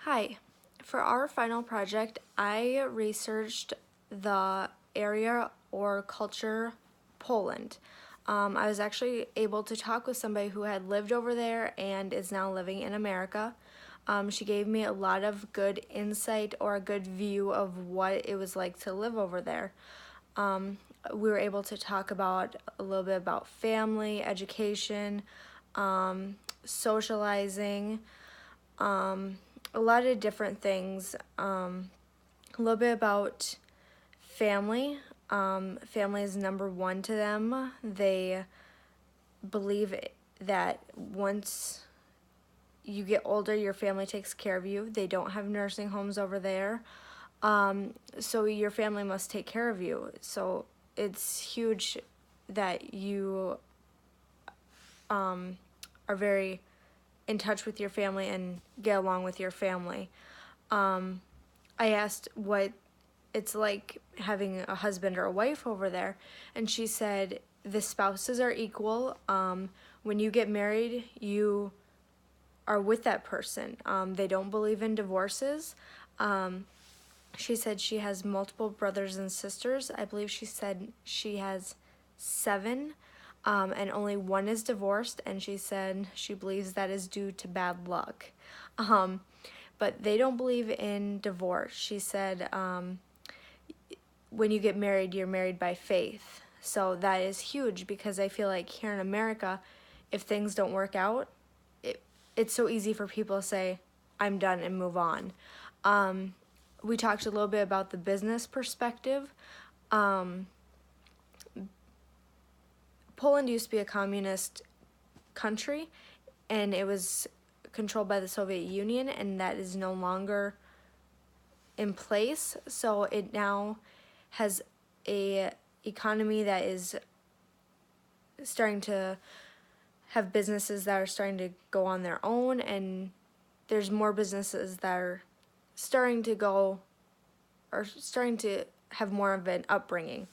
Hi. For our final project, I researched the area or culture Poland. I was actually able to talk with somebody who had lived over there and is now living in America. She gave me a lot of good insight or a good view of what it was like to live over there. We were able to talk about a little bit about family, education, socializing, a lot of different things. A little bit about family. Family is number one to them. They believe that once you get older, your family takes care of you. They don't have nursing homes over there. So your family must take care of you. So it's huge that you are very in touch with your family and get along with your family. I asked what it's like having a husband or a wife over there, and she said the spouses are equal. When you get married, you are with that person. They don't believe in divorces. She said she has multiple brothers and sisters. I believe she said she has 7, and only one is divorced, and she said she believes that is due to bad luck. But they don't believe in divorce. She said when you get married, you're married by faith. So that is huge because I feel like here in America, if things don't work out, it's so easy for people to say, I'm done and move on. We talked a little bit about the business perspective. Poland used to be a communist country, and it was controlled by the Soviet Union, and that is no longer in place. So it now has a economy that is starting to have businesses that are starting to go on their own, and there's more businesses that are starting to have more of an upbringing.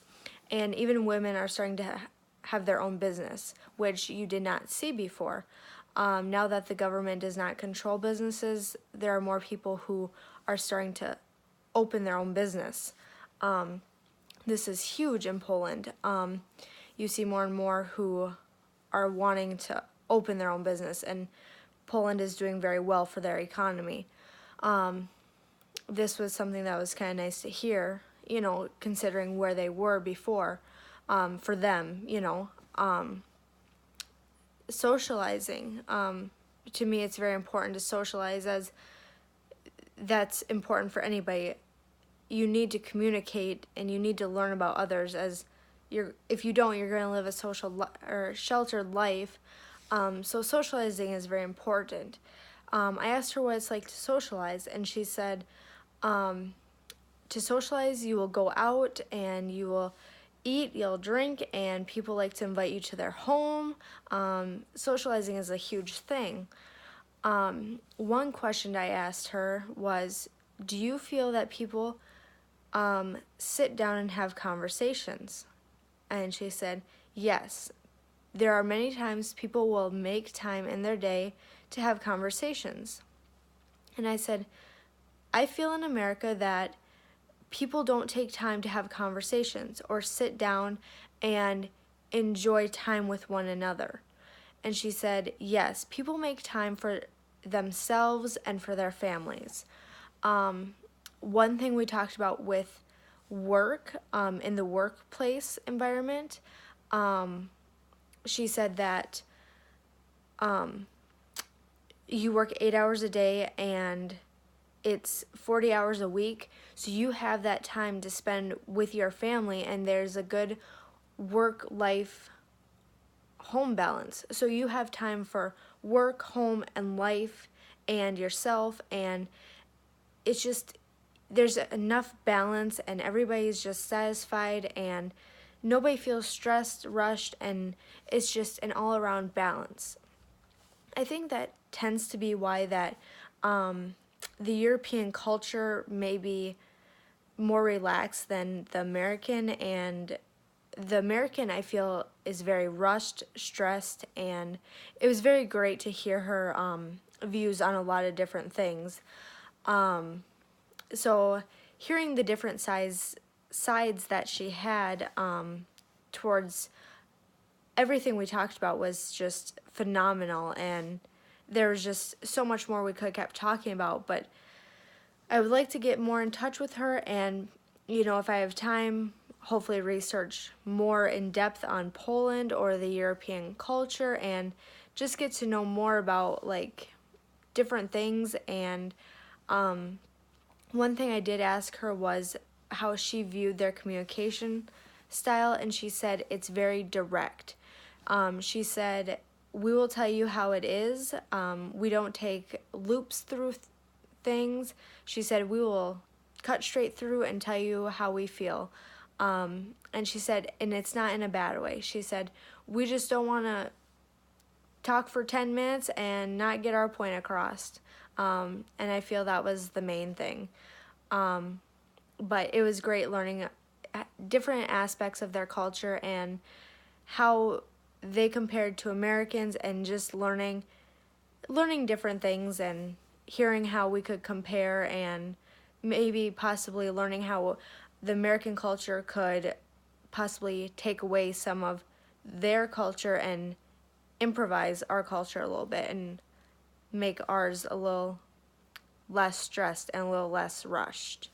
And even women are starting to have their own business, which you did not see before. Now that the government does not control businesses, there are more people who are starting to open their own business. This is huge in Poland. You see more and more who are wanting to open their own business, and Poland is doing very well for their economy. This was something that was kind of nice to hear, considering where they were before, for them, socializing. To me, it's very important to socialize, as that's important for anybody. You need to communicate and you need to learn about others, as if you don't, you're going to live a social or sheltered life. So socializing is very important. I asked her what it's like to socialize, and she said, to socialize, you will go out and you will eat, you'll drink, and people like to invite you to their home. Socializing is a huge thing. One question I asked her was, do you feel that people sit down and have conversations? And she said, yes. There are many times people will make time in their day to have conversations. And I said, I feel in America that people don't take time to have conversations or sit down and enjoy time with one another. And she said, yes, people make time for themselves and for their families. One thing we talked about with work, in the workplace environment, she said that you work 8 hours a day and it's 40 hours a week, so you have that time to spend with your family, and there's a good work-life home balance. So you have time for work, home, and life, and yourself, and it's just, there's enough balance, and everybody's just satisfied, and nobody feels stressed, rushed, and it's just an all-around balance. I think that tends to be why that the European culture may be more relaxed than the American, and the American, I feel, is very rushed, stressed, and it was very great to hear her views on a lot of different things. So hearing the different sides that she had towards everything we talked about was just phenomenal, and there was just so much more we could have kept talking about, but I would like to get more in touch with her and, if I have time, hopefully research more in depth on Poland or the European culture and just get to know more about like different things. And one thing I did ask her was how she viewed their communication style, and she said it's very direct. She said, "We will tell you how it is. We don't take loops through things." She said, "We will cut straight through and tell you how we feel." And she said, and it's not in a bad way. She said, "We just don't want to talk for 10 minutes and not get our point across." And I feel that was the main thing. But it was great learning different aspects of their culture and how they compared to Americans, and just learning different things and hearing how we could compare, and maybe possibly learning how the American culture could possibly take away some of their culture and improvise our culture a little bit and make ours a little less stressed and a little less rushed.